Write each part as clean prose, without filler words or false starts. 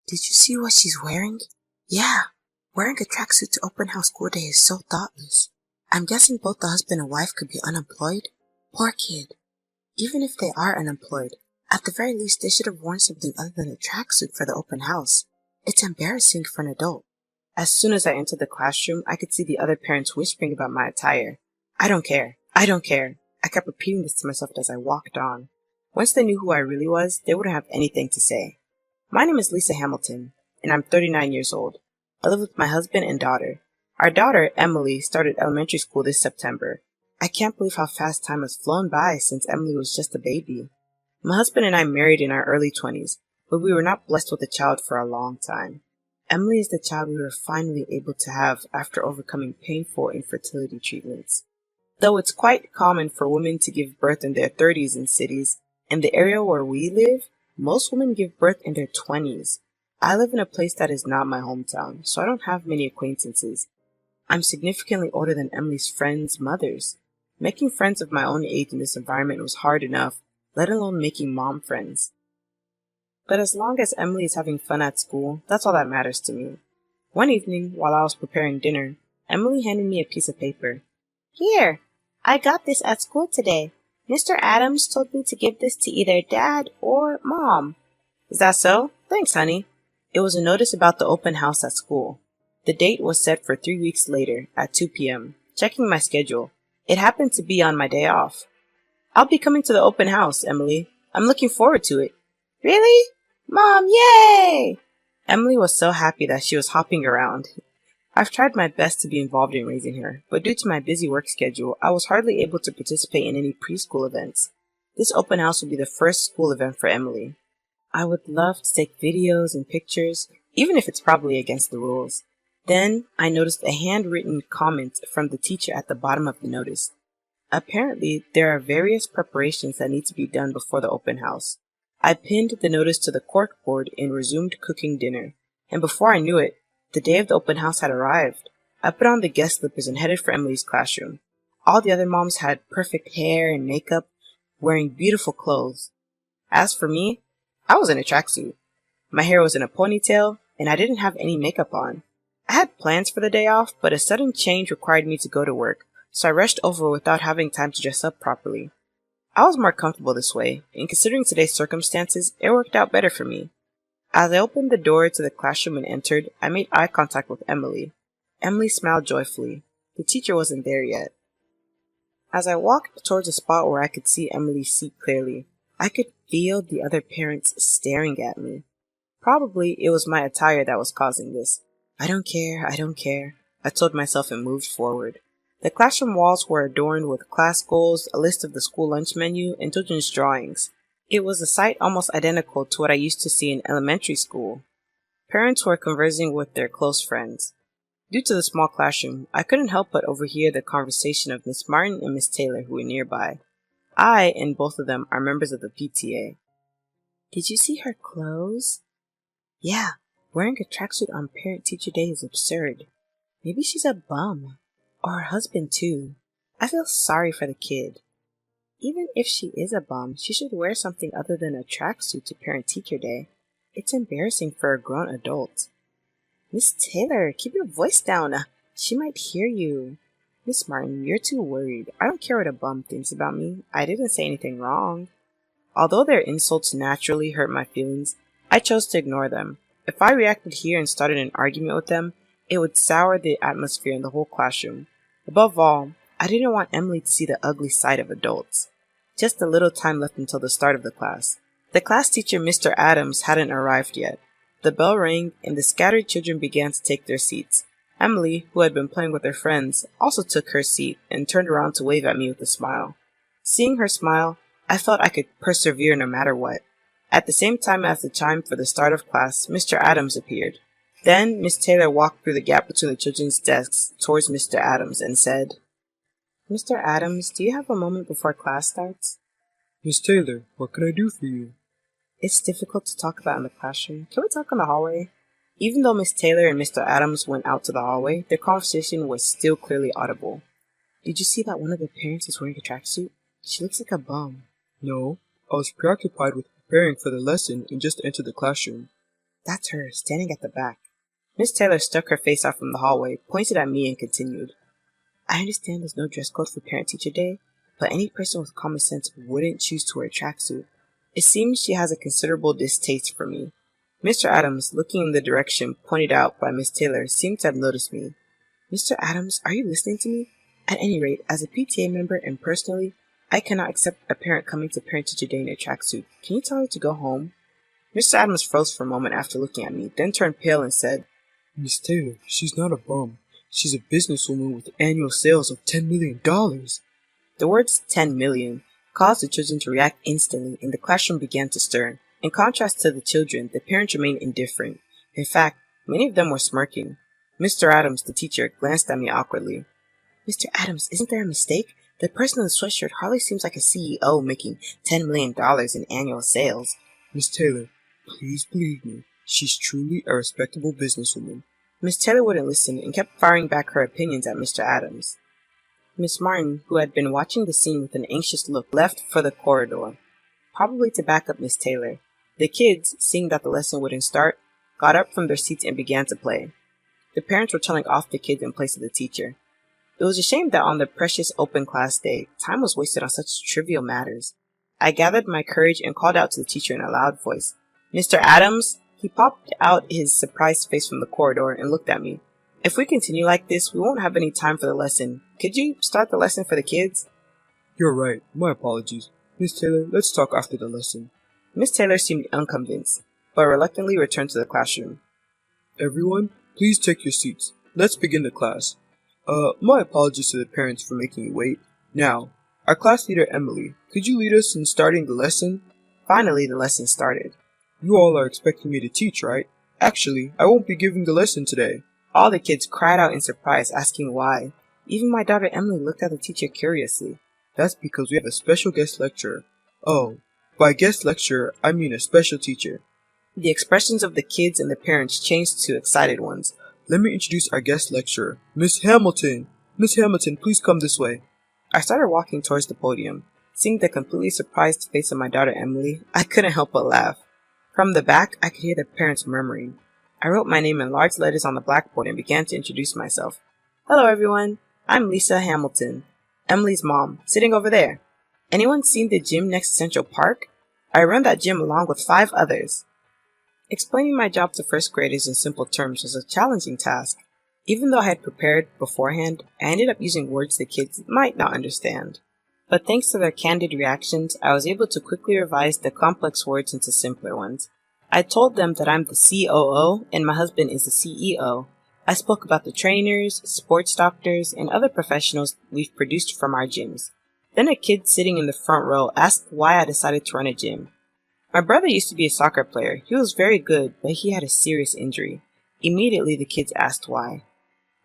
Did you see what she's wearing? Yeah, wearing a tracksuit to open house school day is so thoughtless. I'm guessing both the husband and wife could be unemployed. Poor kid. Even if they are unemployed, at the very least they should have worn something other than a tracksuit for the open house. It's embarrassing for an adult. As soon as I entered the classroom, I could see the other parents whispering about my attire. I don't care. I don't care. I kept repeating this to myself as I walked on. Once they knew who I really was, they wouldn't have anything to say. My name is Lisa Hamilton, and I'm 39 years old. I live with my husband and daughter. Our daughter, Emily, started elementary school this September. I can't believe how fast time has flown by since Emily was just a baby. My husband and I married in our early 20s, but we were not blessed with a child for a long time. Emily is the child we were finally able to have after overcoming painful infertility treatments. Though it's quite common for women to give birth in their 30s in cities, in the area where we live, most women give birth in their 20s. I live in a place that is not my hometown, so I don't have many acquaintances. I'm significantly older than Emily's friends' mothers. Making friends of my own age in this environment was hard enough, let alone making mom friends. But as long as Emily is having fun at school, that's all that matters to me. One evening, while I was preparing dinner, Emily handed me a piece of paper. Here, I got this at school today. Mr. Adams told me to give this to either Dad or Mom. Is that so? Thanks, honey. It was a notice about the open house at school. The date was set for 3 weeks later, at 2 p.m. Checking my schedule, it happened to be on my day off. I'll be coming to the open house, Emily. I'm looking forward to it. Really? Mom, yay! Emily was so happy that she was hopping around. I've tried my best to be involved in raising her, but due to my busy work schedule, I was hardly able to participate in any preschool events. This open house will be the first school event for Emily. I would love to take videos and pictures, even if it's probably against the rules. Then, I noticed a handwritten comment from the teacher at the bottom of the notice. Apparently, there are various preparations that need to be done before the open house. I pinned the notice to the corkboard and resumed cooking dinner, and before I knew it, the day of the open house had arrived. I put on the guest slippers and headed for Emily's classroom. All the other moms had perfect hair and makeup, wearing beautiful clothes. As for me, I was in a tracksuit. My hair was in a ponytail, and I didn't have any makeup on. I had plans for the day off, but a sudden change required me to go to work, so I rushed over without having time to dress up properly. I was more comfortable this way, and considering today's circumstances, it worked out better for me. As I opened the door to the classroom and entered, I made eye contact with Emily. Emily smiled joyfully. The teacher wasn't there yet. As I walked towards a spot where I could see Emily's seat clearly, I could feel the other parents staring at me. Probably it was my attire that was causing this. I don't care, I told myself and moved forward. The classroom walls were adorned with class goals, a list of the school lunch menu, and children's drawings. It was a sight almost identical to what I used to see in elementary school. Parents were conversing with their close friends. Due to the small classroom, I couldn't help but overhear the conversation of Miss Martin and Miss Taylor, who were nearby. I and both of them are members of the PTA. Did you see her clothes? Yeah, wearing a tracksuit on Parent-Teacher Day is absurd. Maybe she's a bum. Or her husband, too. I feel sorry for the kid. Even if she is a bum, she should wear something other than a tracksuit to Parent-Teacher Day. It's embarrassing for a grown adult. Miss Taylor, keep your voice down. She might hear you. Miss Martin, you're too worried. I don't care what a bum thinks about me. I didn't say anything wrong. Although their insults naturally hurt my feelings, I chose to ignore them. If I reacted here and started an argument with them, it would sour the atmosphere in the whole classroom. Above all, I didn't want Emily to see the ugly side of adults. Just a little time left until the start of the class. The class teacher, Mr. Adams, hadn't arrived yet. The bell rang, and the scattered children began to take their seats. Emily, who had been playing with her friends, also took her seat and turned around to wave at me with a smile. Seeing her smile, I felt I could persevere no matter what. At the same time as the chime for the start of class, Mr. Adams appeared. Then Miss Taylor walked through the gap between the children's desks towards Mr. Adams and said, Mr. Adams, do you have a moment before class starts? Miss Taylor, what can I do for you? It's difficult to talk about in the classroom. Can we talk in the hallway? Even though Miss Taylor and Mr. Adams went out to the hallway, their conversation was still clearly audible. Did you see that one of the parents is wearing a tracksuit? She looks like a bum. No, I was preoccupied with preparing for the lesson and just entered the classroom. That's her, standing at the back. Miss Taylor stuck her face out from the hallway, pointed at me, and continued. I understand there's no dress code for Parent-Teacher Day, but any person with common sense wouldn't choose to wear a tracksuit. It seems she has a considerable distaste for me. Mr. Adams, looking in the direction pointed out by Miss Taylor, seemed to have noticed me. Mr. Adams, are you listening to me? At any rate, as a PTA member and personally, I cannot accept a parent coming to Parent-Teacher Day in a tracksuit. Can you tell her to go home? Mr. Adams froze for a moment after looking at me, then turned pale and said, Miss Taylor, she's not a bum. She's a businesswoman with annual sales of $10 million. The words 10 million caused the children to react instantly, and the classroom began to stir. In contrast to the children, the parents remained indifferent. In fact, many of them were smirking. Mr. Adams, the teacher, glanced at me awkwardly. Mr. Adams, isn't there a mistake? The person in the sweatshirt hardly seems like a CEO making $10 million in annual sales. Miss Taylor, please believe me. She's truly a respectable businesswoman. Miss Taylor wouldn't listen and kept firing back her opinions at Mr. Adams. Miss Martin, who had been watching the scene with an anxious look, left for the corridor, probably to back up Miss Taylor. The kids, seeing that the lesson wouldn't start, got up from their seats and began to play. The parents were telling off the kids in place of the teacher. It was a shame that on the precious open class day, time was wasted on such trivial matters. I gathered my courage and called out to the teacher in a loud voice. Mr. Adams? He popped out his surprised face from the corridor and looked at me. If we continue like this, we won't have any time for the lesson. Could you start the lesson for the kids? You're right. My apologies. Miss Taylor, let's talk after the lesson. Miss Taylor seemed unconvinced, but reluctantly returned to the classroom. Everyone, please take your seats. Let's begin the class. My apologies to the parents for making you wait. Now, our class leader Emily, could you lead us in starting the lesson? Finally, the lesson started. You all are expecting me to teach, right? Actually, I won't be giving the lesson today. All the kids cried out in surprise, asking why. Even my daughter Emily looked at the teacher curiously. That's because we have a special guest lecturer. Oh, by guest lecturer, I mean a special teacher. The expressions of the kids and the parents changed to excited ones. Let me introduce our guest lecturer, Miss Hamilton. Miss Hamilton, please come this way. I started walking towards the podium. Seeing the completely surprised face of my daughter Emily, I couldn't help but laugh. From the back, I could hear the parents murmuring. I wrote my name in large letters on the blackboard and began to introduce myself. Hello everyone, I'm Lisa Hamilton, Emily's mom, sitting over there. Anyone seen the gym next to Central Park? I run that gym along with 5 others. Explaining my job to first graders in simple terms was a challenging task. Even though I had prepared beforehand, I ended up using words the kids might not understand. But thanks to their candid reactions, I was able to quickly revise the complex words into simpler ones. I told them that I'm the COO and my husband is the CEO. I spoke about the trainers, sports doctors, and other professionals we've produced from our gyms. Then a kid sitting in the front row asked why I decided to run a gym. My brother used to be a soccer player. He was very good, but he had a serious injury. Immediately the kids asked why.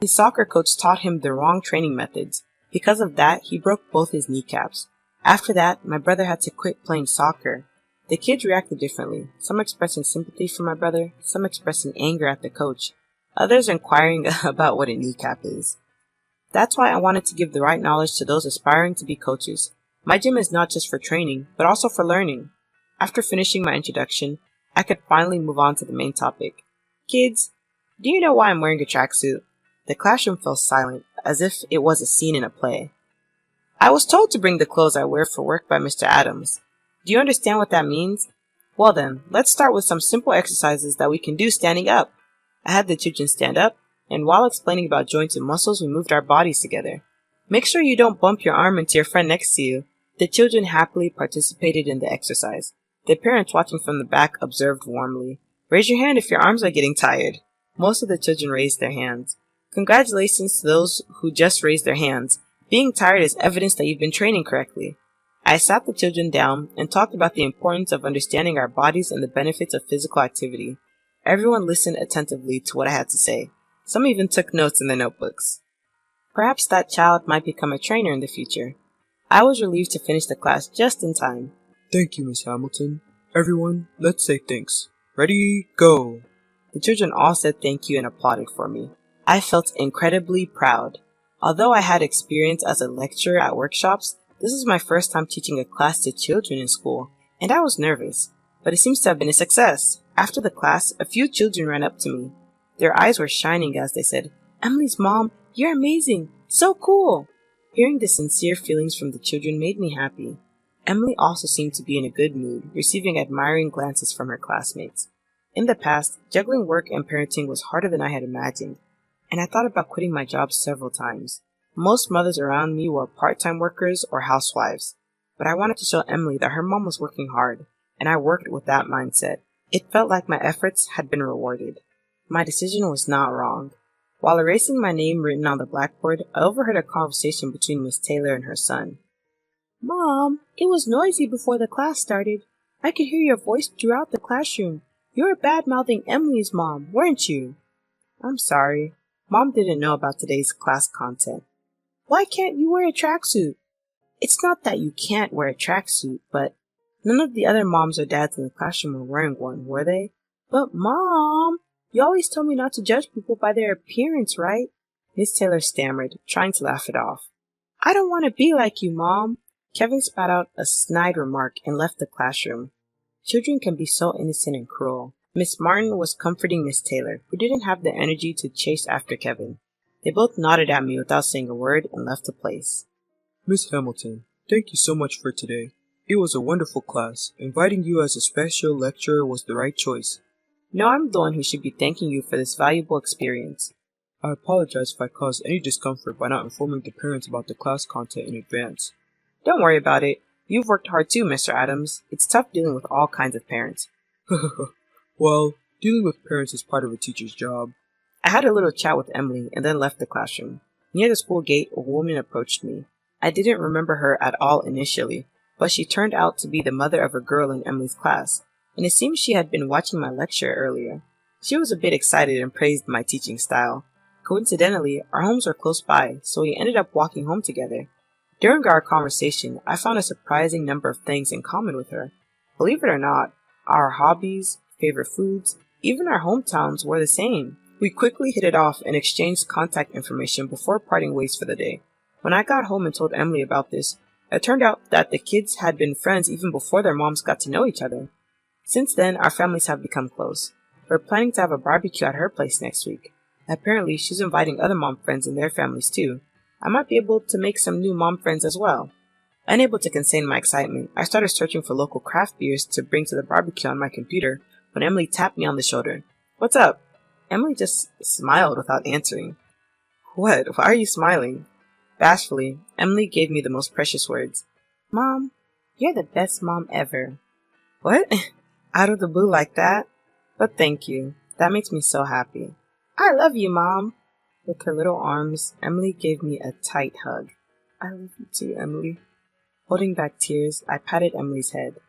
His soccer coach taught him the wrong training methods. Because of that, he broke both his kneecaps. After that, my brother had to quit playing soccer. The kids reacted differently, some expressing sympathy for my brother, some expressing anger at the coach, others inquiring about what a kneecap is. That's why I wanted to give the right knowledge to those aspiring to be coaches. My gym is not just for training, but also for learning. After finishing my introduction, I could finally move on to the main topic. Kids, do you know why I'm wearing a tracksuit? The classroom fell silent, as if it was a scene in a play. I was told to bring the clothes I wear for work by Mr. Adams. Do you understand what that means? Well then, let's start with some simple exercises that we can do standing up. I had the children stand up, and while explaining about joints and muscles, we moved our bodies together. Make sure you don't bump your arm into your friend next to you. The children happily participated in the exercise. The parents watching from the back observed warmly. Raise your hand if your arms are getting tired. Most of the children raised their hands. Congratulations to those who just raised their hands. Being tired is evidence that you've been training correctly. I sat the children down and talked about the importance of understanding our bodies and the benefits of physical activity. Everyone listened attentively to what I had to say. Some even took notes in their notebooks. Perhaps that child might become a trainer in the future. I was relieved to finish the class just in time. Thank you, Miss Hamilton. Everyone, let's say thanks. Ready, go. The children all said thank you and applauded for me. I felt incredibly proud. Although I had experience as a lecturer at workshops, this was my first time teaching a class to children in school, and I was nervous. But it seems to have been a success. After the class, a few children ran up to me. Their eyes were shining as they said, "Emily's mom, you're amazing! So cool!" Hearing the sincere feelings from the children made me happy. Emily also seemed to be in a good mood, receiving admiring glances from her classmates. In the past, juggling work and parenting was harder than I had imagined, and I thought about quitting my job several times. Most mothers around me were part-time workers or housewives, but I wanted to show Emily that her mom was working hard, and I worked with that mindset. It felt like my efforts had been rewarded. My decision was not wrong. While erasing my name written on the blackboard, I overheard a conversation between Miss Taylor and her son. "Mom, it was noisy before the class started. I could hear your voice throughout the classroom. You were bad-mouthing Emily's mom, weren't you?" "I'm sorry. Mom didn't know about today's class content." "Why can't you wear a tracksuit?" "It's not that you can't wear a tracksuit, but none of the other moms or dads in the classroom were wearing one, were they?" "But Mom, you always told me not to judge people by their appearance, right?" Miss Taylor stammered, trying to laugh it off. "I don't want to be like you, Mom." Kevin spat out a snide remark and left the classroom. Children can be so innocent and cruel. Miss Martin was comforting Miss Taylor, who didn't have the energy to chase after Kevin. They both nodded at me without saying a word and left the place. Miss Hamilton, thank you so much for today. It was a wonderful class. Inviting you as a special lecturer was the right choice. No, I'm the one who should be thanking you for this valuable experience. I apologize if I caused any discomfort by not informing the parents about the class content in advance. Don't worry about it. You've worked hard too, Mr. Adams. It's tough dealing with all kinds of parents. Well, dealing with parents is part of a teacher's job. I had a little chat with Emily and then left the classroom. Near the school gate, a woman approached me. I didn't remember her at all initially, but she turned out to be the mother of a girl in Emily's class, and it seems she had been watching my lecture earlier. She was a bit excited and praised my teaching style. Coincidentally, our homes were close by, so we ended up walking home together. During our conversation, I found a surprising number of things in common with her. Believe it or not, our hobbies, favorite foods, even our hometowns were the same. We quickly hit it off and exchanged contact information before parting ways for the day. When I got home and told Emily about this, it turned out that the kids had been friends even before their moms got to know each other. Since then, our families have become close. We're planning to have a barbecue at her place next week. Apparently, she's inviting other mom friends and their families too. I might be able to make some new mom friends as well. Unable to contain my excitement, I started searching for local craft beers to bring to the barbecue on my computer when Emily tapped me on the shoulder. "What's up?" Emily just smiled without answering. "What? Why are you smiling?" Bashfully, Emily gave me the most precious words. "Mom, you're the best mom ever." "What? Out of the blue like that? But thank you. That makes me so happy." "I love you, Mom." With her little arms, Emily gave me a tight hug. "I love you too, Emily." Holding back tears, I patted Emily's head.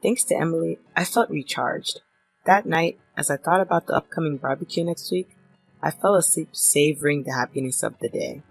Thanks to Emily, I felt recharged. That night, as I thought about the upcoming barbecue next week, I fell asleep savoring the happiness of the day.